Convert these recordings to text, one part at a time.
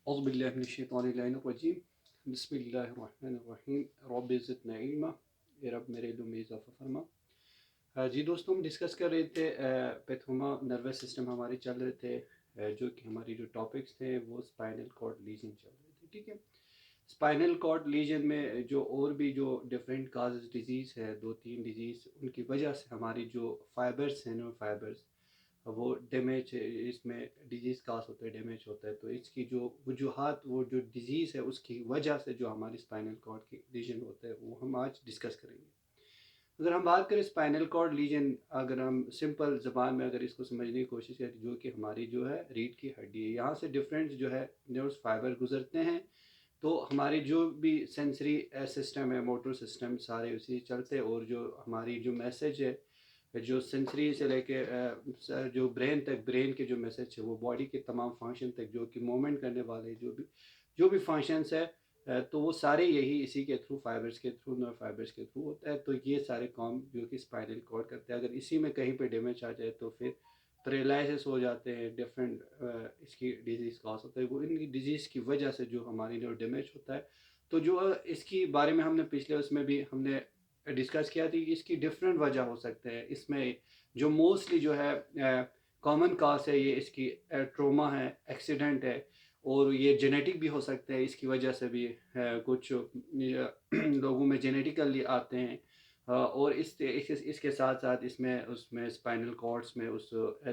औज़ुबिल्लाहिमिनश्शैतानिर्रजीम बिस्मिल्लाहिर्रहमानिर्रहीम रब्बि ज़िदनी इल्मा ए रब मेरे इल्म में इज़ाफ़ा फरमा। जी दोस्तों, हम डिस्कस कर रहे थे पैथोमा नर्वस सिस्टम हमारे चल रहे थे, जो कि हमारी जो टॉपिक्स थे वो स्पाइनल कॉर्ड लीजन चल रहे थे। ठीक है, स्पाइनल कॉर्ड लीजन में जो और भी जो डिफरेंट काजेज डिजीज़ है, 2-3 डिजीज़, उनकी वजह से हमारी जो फाइबर्स हैं, नर्व फाइबर्स, वो डैमेज, इसमें डिजीज़ काज होता है, डैमेज होता है। तो इसकी जो वजूहात, वो जो डिजीज़ है उसकी वजह से जो हमारी स्पाइनल कॉर्ड की लीजन होता है वो हम आज डिस्कस करेंगे। अगर हम बात करें स्पाइनल कॉर्ड लीजन, अगर हम सिंपल ज़बान में अगर इसको समझने की कोशिश करें, जो कि हमारी जो है रीढ़ की हड्डी है, यहाँ से डिफरेंट जो है नर्व्स फाइबर गुजरते हैं। तो हमारी जो भी सेंसरी सिस्टम है, मोटर सिस्टम, सारे उसी चलते हैं। और जो हमारी जो मैसेज है, जो सेंसरी से लेके जो ब्रेन तक, ब्रेन के जो मैसेज है वो बॉडी के तमाम फंक्शन तक, जो कि मूवमेंट करने वाले जो भी फंक्शंस है, तो वो सारे यही इसी के थ्रू, फाइबर्स के थ्रू, नर्व फाइबर्स के थ्रू होता है। तो ये सारे काम जो कि स्पाइनल कॉर्ड करते हैं, अगर इसी में कहीं पे डैमेज आ जाए तो फिर पैरालिसिस हो जाते हैं, डिफरेंट इसकी डिजीज़ कॉज होता है। वो इनकी डिजीज़ की वजह से जो हमारी नर्व डैमेज होता है। तो जो इसकी बारे में हमने पिछले उसमें भी हमने डिस्कस किया थी कि इसकी डिफरेंट वजह हो सकते हैं। इसमें जो मोस्टली जो है कॉमन काज है, ये इसकी ट्रोमा है, एक्सीडेंट है, और ये जेनेटिक भी हो सकते हैं। इसकी वजह से भी कुछ लोगों में जेनेटिकली आते हैं। और इसके साथ साथ इसमें उसमें स्पाइनल कॉर्ड्स में उस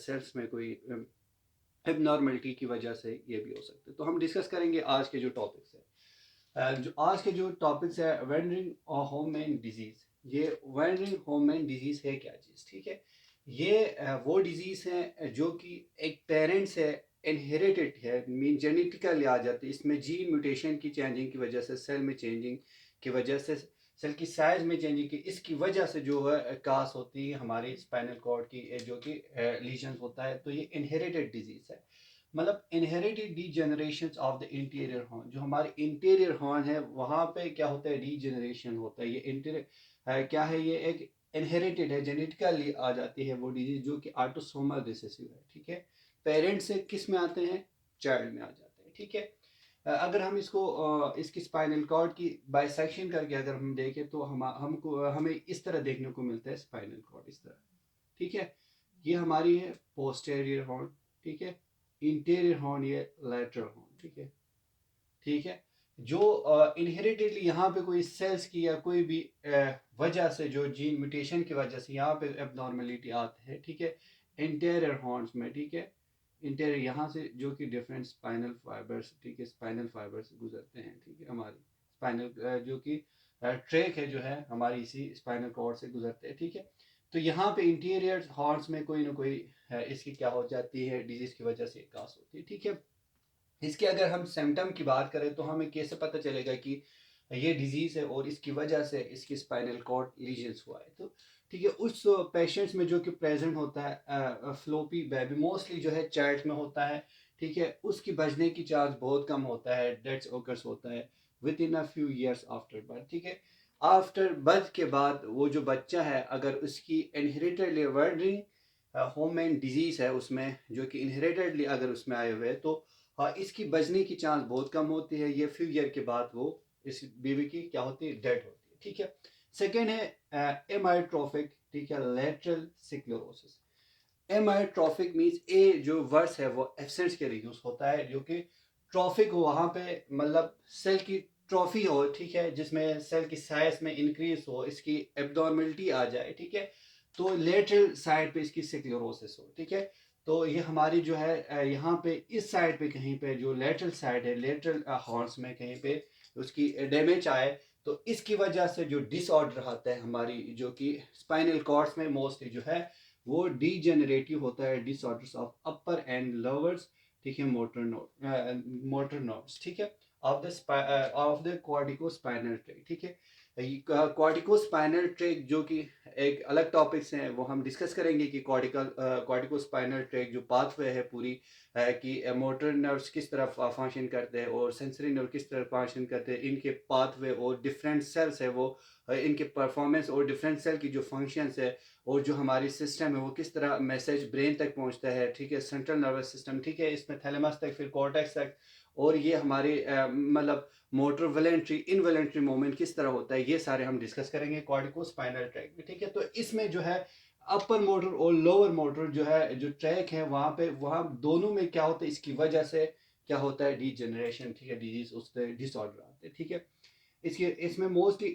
सेल्स में कोई एबनॉर्मलिटी की वजह से ये भी हो सकते हैं। तो हम डिस्कस करेंगे आज के जो टॉपिक्स है। जो आज के जो टॉपिक्स है, वेंडरिंग होममैन डिजीज। ये वेंडरिंग होममैन डिजीज है क्या चीज़? ठीक है, ये वो डिजीज है जो कि एक पेरेंट से इनहेरिटेड है, मीन जेनेटिकली आ जाती है। इसमें जीन म्यूटेशन की चेंजिंग की वजह से, सेल में चेंजिंग की वजह से, सेल की साइज में चेंजिंग की, इसकी वजह से जो है कास होती है हमारी स्पाइनल कॉर्ड की, जो कि लीजन होता है। तो ये इनहेरिटेड डिजीज है, मतलब inherited degeneration of the interior horn. जो हमारे इंटीरियर हॉर्न है वहाँ पे क्या होता है, डीजेनरेशन होता है। ये इंटीरियर क्या है, ये एक इनहेरिटेड है, जेनेटिकली आ जाती है वो डिजीज, जो कि ऑटोसोमल रिसेसिव है। ठीक है, पेरेंट से किस में आते हैं, चाइल्ड में आ जाते हैं। ठीक है, अगर हम इसको इसकी स्पाइनल कॉर्ड की बाइसेक्शन करके अगर हम देखें तो हमको हमें इस तरह देखने को मिलता है स्पाइनल कॉर्ड, इस तरह। ठीक है, ये हमारी है पोस्टेरियर हॉर्न। ठीक है, इंटीरियर हॉर्न, ये लेटरल हॉर्न। ठीक है, ठीक है। जो इनहेरिटेडली यहाँ पे कोई सेल्स की या कोई भी वजह से, जो जीन म्यूटेशन की वजह से यहाँ पे एबनॉर्मेलिटी आते हैं। ठीक है, इंटीरियर हॉर्न्स में। ठीक है, इंटीरियर यहाँ से जो कि डिफरेंट स्पाइनल फाइबर्स, ठीक है, स्पाइनल फाइबर्स गुजरते हैं। ठीक है, हमारी स्पाइनल जो कि ट्रैक है जो है हमारी इसी स्पाइनल कॉर्ड से गुजरते हैं। ठीक है, तो यहाँ पे इंटीरियर हॉर्न्स में कोई ना कोई इसकी क्या हो जाती है, डिजीज की वजह से कास होती है। ठीक है, इसके अगर हम सिम्टम की बात करें तो हमें कैसे पता चलेगा कि ये डिजीज है और इसकी वजह से इसकी स्पाइनल कॉर्ड लीजन्स हुआ है? तो ठीक है, उस पेशेंट्स में जो कि प्रेजेंट होता है फ्लोपी बेबी, मोस्टली जो है चाइल्ड में होता है। ठीक है, उसकी बचने की चांस बहुत कम होता है, डेथ्स ओकर्स होता है with in a few years after birth. ठीक है, आफ्टर बर्थ के बाद वो जो बच्चा है, अगर उसकी इनहेरिटेडली वर्डरिंग होममैन डिजीज है उसमें, जो कि इनहेरिटेडली अगर उसमें आए हुए, तो हाँ, इसकी बचने की चांस बहुत कम होती है। ये फ्यू ईयर के बाद वो इस बेबी की क्या होती है, डेड होती है। ठीक है, सेकेंड है एमायोट्रोफिक, ठीक है, लेटरल स्क्लेरोसिस। एमायोट्रोफिक मींस ए जो वर्ड्स है वो एब्सेंट्स के लिए यूज होता है, जो कि ट्रॉफिक हो, वहां पे मतलब सेल की ट्रॉफी हो। ठीक है, जिसमें सेल की साइज में इंक्रीज हो, इसकी एब्नॉर्मेलिटी आ जाए। ठीक है, तो लेटरल साइड पे इसकी स्क्लेरोसिस हो। ठीक है, तो ये हमारी जो है यहाँ पे इस साइड पे कहीं पे जो लेटरल साइड है, लेटरल हॉर्न्स में कहीं पे उसकी डैमेज आए, तो इसकी वजह से जो डिसऑर्डर आता है हमारी, जो कि स्पाइनल कॉर्ड्स में मोस्टली जो है वो डीजेनरेटिव होता है, disorders of upper and lowers. ठीक है, मोटर नर्व्स। ठीक है, of the cortico spinal tract. ठीक है, कॉर्टिकोस्पाइनल ट्रैक जो कि एक अलग टॉपिक्स हैं, वो हम डिस्कस करेंगे कि कॉर्टिकोस्पाइनल ट्रैक जो पाथवे है पूरी कि मोटर नर्व्स किस तरह फंक्शन करते हैं और सेंसरी नर्व किस तरह फंक्शन करते हैं, इनके पाथवे और डिफरेंट सेल्स है वो इनके परफॉर्मेंस और डिफरेंट सेल की जो फंक्शंस है और जो हमारी सिस्टम है वो किस तरह मैसेज ब्रेन तक पहुंचता है, ठीक है, सेंट्रल नर्वस सिस्टम, ठीक है, इसमें थैलेमस तक, फिर कॉर्टेक्स तक, और ये हमारे मतलब मोटर वॉलेंट्री इनवॉलेंट्री मूवमेंट किस तरह होता है, ये सारे हम डिस्कस करेंगे कॉर्टिकोस्पाइनल ट्रैक में, ठीक है। तो इसमें जो है अपर मोटर और लोअर मोटर जो है जो ट्रैक है वहाँ पे, वहाँ दोनों में क्या होता है, इसकी वजह से क्या होता है, डीजेनरेशन, ठीक है, डिजीज, उससे डिसऑर्डर आते हैं, ठीक है। इसके इसमें मोस्टली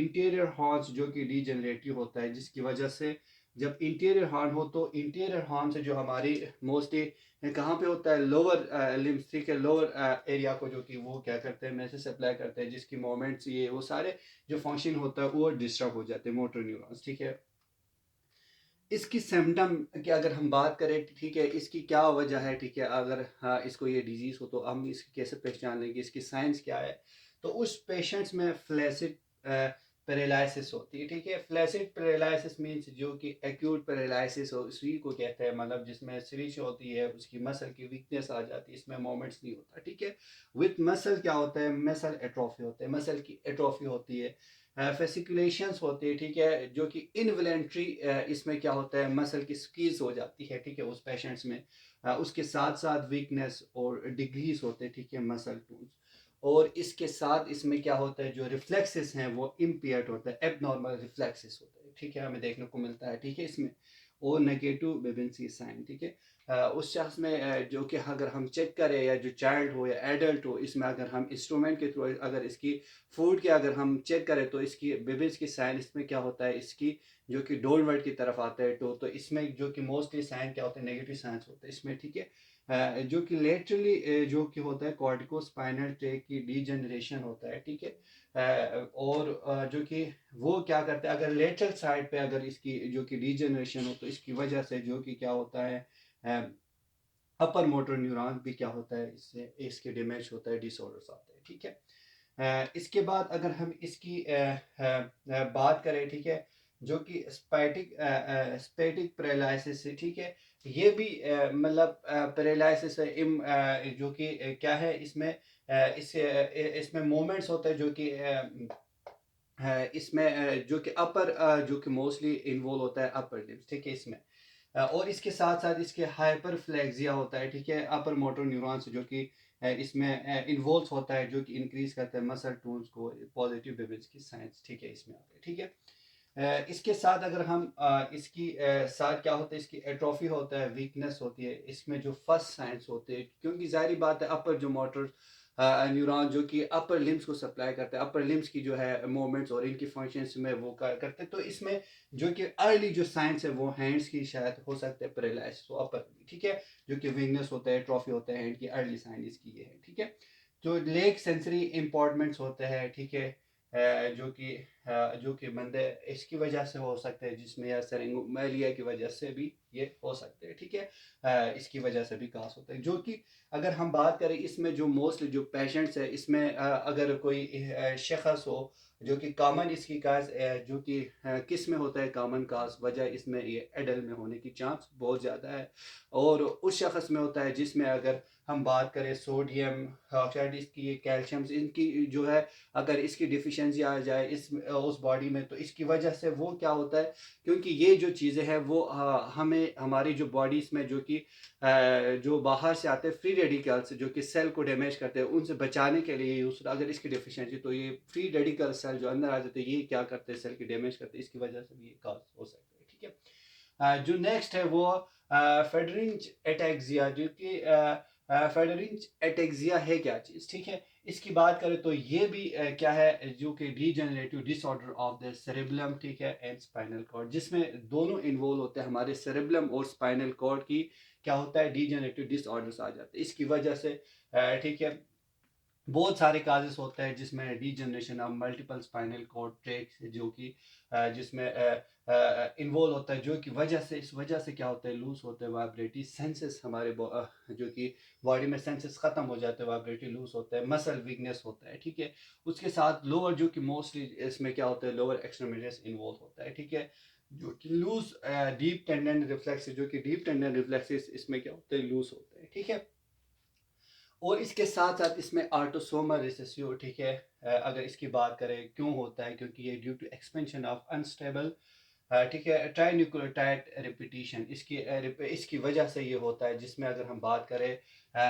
इंटीरियर हॉर्न्स जो कि डीजेनरेटिव होता है, जिसकी वजह से जब इंटीरियर हॉर्न हो तो इंटीरियर हॉर्न से जो हमारी मोस्टली कहाँ पे होता है, लोअर लिम्स, ठीक है, लोअर एरिया को जो कि वो क्या करते हैं, मैसेज सप्लाई करते हैं, जिसकी मोमेंट्स ये वो सारे जो फंक्शन होता है वो डिस्टर्ब हो जाते हैं, मोटर न्यूरॉन्स, ठीक है। इसकी सिम्टम की अगर हम बात करें, ठीक है, इसकी क्या वजह है, ठीक है, अगर हाँ इसको ये डिजीज हो तो हम इसकी कैसे पहचान लेंगे, इसकी साइंस क्या है। तो उस पेशेंट्स में फ्लैसिड पैरालिसिस होती है, ठीक है। फ्लैसिड पैरालिसिस मींस जो कि एक्यूट पैरालिसिस हो, उसी को कहते हैं, मतलब जिसमें स्विच होती है, उसकी मसल की वीकनेस आ जाती है, इसमें मोमेंट्स नहीं होता, ठीक है। विथ मसल क्या होता है, मसल एट्रोफी होता है, मसल की एट्रोफी होती है, फेसिकुलेशंस होते हैं, ठीक है, जो कि इनवॉलेंट्री, इसमें क्या होता है, मसल की स्क्वीज हो जाती है, ठीक है, उस पेशेंट्स में उसके साथ साथ वीकनेस और डिग्रीज होते हैं, ठीक है, मसल टून्स, और इसके साथ इसमें क्या होता है, जो रिफ्लेक्सेस हैं वो इम्पेयर्ड होता है, एबनॉर्मल रिफ्लेक्सेस होता है, ठीक है, हमें देखने को मिलता है, ठीक है, इसमें और नेगेटिव बेबेंसी साइन, ठीक है। उस शख्स में जो कि अगर हम चेक करें, या जो चाइल्ड हो या एडल्ट हो, इसमें अगर हम इंस्ट्रूमेंट के थ्रू अगर इसकी फूड के अगर हम चेक करें तो इसकी बेबीज की साइन इसमें क्या होता है, इसकी जो कि डोलवर्ड की तरफ आता है, तो इसमें जो कि मोस्टली साइन क्या होता है, नेगेटिव साइंस होता है इसमें, ठीक है। जो कि लेटरली जो कि होता है कॉर्टिकोस्पाइनल ट्रैक की डीजनरेशन होता है, ठीक है। और जो कि वो क्या करते हैं, अगर लेटरल साइड पे अगर इसकी जो कि डीजनरेशन हो तो इसकी वजह से जो कि क्या होता है, अपर मोटर न्यूरॉन भी क्या होता है, इससे इसके डैमेज होता है, डिसऑर्डर्स आते हैं, ठीक है। इसके बाद अगर हम इसकी बात करें, ठीक है, जो कि स्पैटिक पैरालिसिस है, ठीक है, ये भी मतलब पैरालिसिस है, जो कि क्या है, इसमें इसमें मोमेंट्स होते हैं जो कि इसमें जो कि अपर जो कि मोस्टली इन्वॉल्व होता है अपर लिम्स, ठीक है, इसमें और इसके साथ साथ इसके हाइपरफ्लेक्सिया होता है, ठीक है, अपर मोटर न्यूरॉन्स जो कि इसमें इन्वॉल्व होता है, जो कि इंक्रीज करता है मसल टून्स को, पॉजिटिव बेबीज की साइंस, ठीक है, इसमें आता है, ठीक है। इसके साथ अगर हम इसकी साथ क्या होता है, इसकी एट्रोफी होता है, वीकनेस होती है, इसमें जो फर्स्ट साइंस होते हैं, क्योंकि जाहिर बात है अपर जो मोटर न्यूरॉन जो कि अपर लिम्स को सप्लाई करते हैं, अपर लिम्स की जो है मूवमेंट्स और इनकी फंक्शंस में वो करते हैं, तो इसमें जो कि अर्ली जो साइंस है वो हैंड्स की शायद हो सकता है पैरालाइसिस, तो अपर, ठीक है, जो कि वीकनेस होता है, ट्रॉफी होता है हैंड की, अर्ली साइन इसकी ये है, ठीक है। जो लेग सेंसरी इंपॉर्टमेंट्स होते हैं, ठीक है, जो कि बंदे इसकी वजह से हो सकते हैं, जिसमें या सेरेंगोमेलिया की वजह से भी ये हो सकते हैं, ठीक है, इसकी वजह से भी कास होता है, जो कि अगर हम बात करें इसमें जो मोस्टली जो पेशेंट्स है, इसमें अगर कोई शख्स हो जो कि कॉमन इसकी काज जो कि किस में होता है कॉमन काज, वजह इसमें ये एडल्ट में होने की चांस बहुत ज़्यादा है, और उस शख्स में होता है जिसमें अगर हम बात करें सोडियम ऑक्साइड, इसकी ये कैल्शियम इनकी जो है, अगर इसकी डिफिशिएंसी आ जाए इस उस बॉडी में, तो इसकी वजह से वो क्या होता है, क्योंकि ये जो चीज़ें हैं वो हमें हमारी जो बॉडीज में जो कि जो बाहर से आते हैं फ्री रेडिकल्स जो कि सेल को डैमेज करते हैं, उनसे बचाने के लिए यूज, अगर इसकी डिफिशिएंसी, तो ये फ्री रेडिकल सेल जो अंदर आ जाते हैं ये क्या करते हैं, सेल की डैमेज करते हैं, इसकी वजह से भी ये काज हो सकता है, ठीक है। जो नेक्स्ट है वो फेडरिंज एटेक्सिया, जो कि फेडरिंज एटेक्सिया है क्या चीज़, ठीक है, इसकी बात करें तो ये भी क्या है, जो कि degenerative disorder of the cerebrum, ठीक है, एंड स्पाइनल कॉर्ड, जिसमें दोनों इन्वॉल्व होते हैं, हमारे सेरेब्रम और स्पाइनल कॉर्ड की क्या होता है, डीजेनरेटिव डिसऑर्डर्स आ जाते हैं, इसकी वजह से ठीक है, बहुत सारे काजेस होते हैं जिसमें degeneration of multiple spinal cord tract जो कि जिसमें इन्वॉल्व होता है, जो कि वजह से इस वजह से क्या होता है, लूज होते हैं वाइब्रेटरी सेंसेस, हमारे जो कि बॉडी में सेंसेस ख़त्म हो जाते हैं, वाइब्रेटरी लूज होता है, मसल वीकनेस होता है, ठीक है। उसके साथ लोअर जो कि मोस्टली इसमें क्या होता है, लोअर एक्सट्रीमिटीज इन्वॉल्व होता है, ठीक है। जो कि लूज डीप टेंडन रिफ्लेक्स, जो कि डीप टेंडन रिफ्लेक्सेस इसमें क्या होते हैं, लूज होते हैं, ठीक है। और इसके साथ साथ इसमें ऑटोसोमल रिसेसिव, ठीक है। अगर इसकी बात करें क्यों होता है, क्योंकि ये due to expansion of unstable, ठीक है, ट्राइन्यूक्लियोटाइड रिपीटिशन, इसकी वजह से ये होता है, जिसमें अगर हम बात करें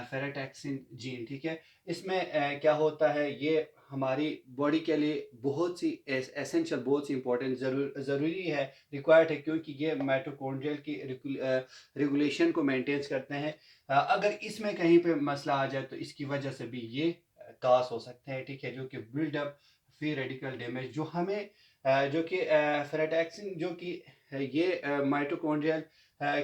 फेराटैक्सिन जीन, ठीक है। इसमें क्या होता है, ये हमारी बॉडी के लिए बहुत सी एसेंशियल, बहुत सी इंपॉर्टेंट, ज़रूरी है, रिक्वायर्ड है, क्योंकि ये माइटोकॉन्ड्रियल की रेगुलेशन को मेंटेन करते हैं। अगर इसमें कहीं पे मसला आ जाए तो इसकी वजह से भी ये कास हो सकते हैं, ठीक है, जो कि बिल्डअप फ्री रेडिकल डैमेज, जो हमें जो कि फेराटैक्सिन जो कि ये माइटोकॉन्ड्रियल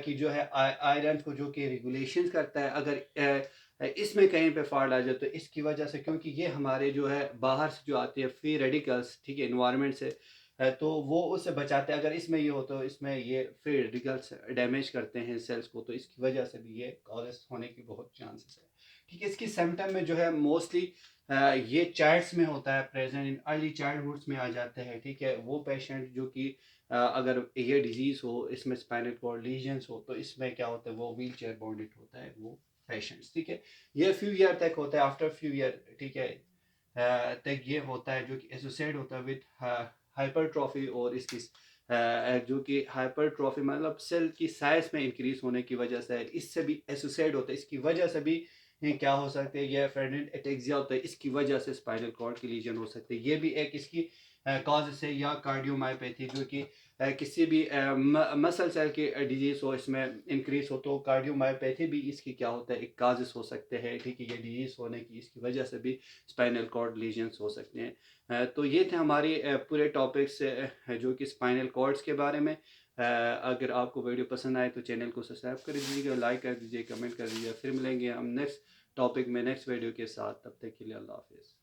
की जो है आयरन को जो कि रेगुलेशन करता है, अगर इसमें कहीं पे फॉल्ट आ जाए तो इसकी वजह से, क्योंकि ये हमारे जो है बाहर से जो आती है फ्री रेडिकल्स, ठीक है, इन्वायरमेंट से, तो वो उससे बचाते हैं। अगर इसमें ये हो तो इसमें ये फ्री रेडिकल्स डैमेज करते हैं सेल्स को, तो इसकी वजह से भी ये कॉजेस होने की बहुत चांसेस है, ठीक है। इसकी सिम्टम में जो है मोस्टली ये चाइल्ड्स में होता है, प्रेजेंट इन अर्ली चाइल्डहुड्स में आ जाते हैं, ठीक है। वो पेशेंट जो कि अगर ये डिजीज़ हो, इसमें स्पाइनल कॉर्ड लीजन्स हो, तो इसमें क्या होता है, वो व्हील चेयर बाउंडेड होता है वो पेशेंट्स, ठीक है। ये फ्यू ईयर तक होता है, आफ्टर फ्यू ईयर, ठीक है, तक ये होता है, जो कि एसोसिएट होता है विद हाइपरट्रॉफी, और इसकी जो कि हाइपरट्रॉफी मतलब सेल की साइज में इंक्रीज होने की वजह से, इससे भी एसोसिएट होता है, इसकी वजह से भी ये क्या हो सकते हैं, ये फ्रेंडेंट एटेक्सिया होता है, इसकी वजह से स्पाइनल कॉर्ड की लीजन हो सकते हैं। ये भी एक इसकी कॉज है, या कार्डियोमायोपैथी, जो कि किसी भी मसल सेल की डिजीज हो, इसमें इंक्रीज हो, तो कार्डियोमायोपैथी भी इसकी क्या होता है, एक काजेस हो सकते हैं, ठीक है। ये डिजीज होने की इसकी वजह से भी स्पाइनल कॉर्ड लीजन्स हो सकते हैं। तो ये थे हमारी पूरे टॉपिक्स जो कि स्पाइनल कॉर्ड्स के बारे में। अगर आपको वीडियो पसंद आए तो चैनल को सब्सक्राइब कर दीजिएगा, लाइक कर दीजिए, कमेंट कर दीजिए। फिर मिलेंगे हम नेक्स्ट टॉपिक में नेक्स्ट वीडियो के साथ, तब तक के लिए अल्लाह हाफिज़।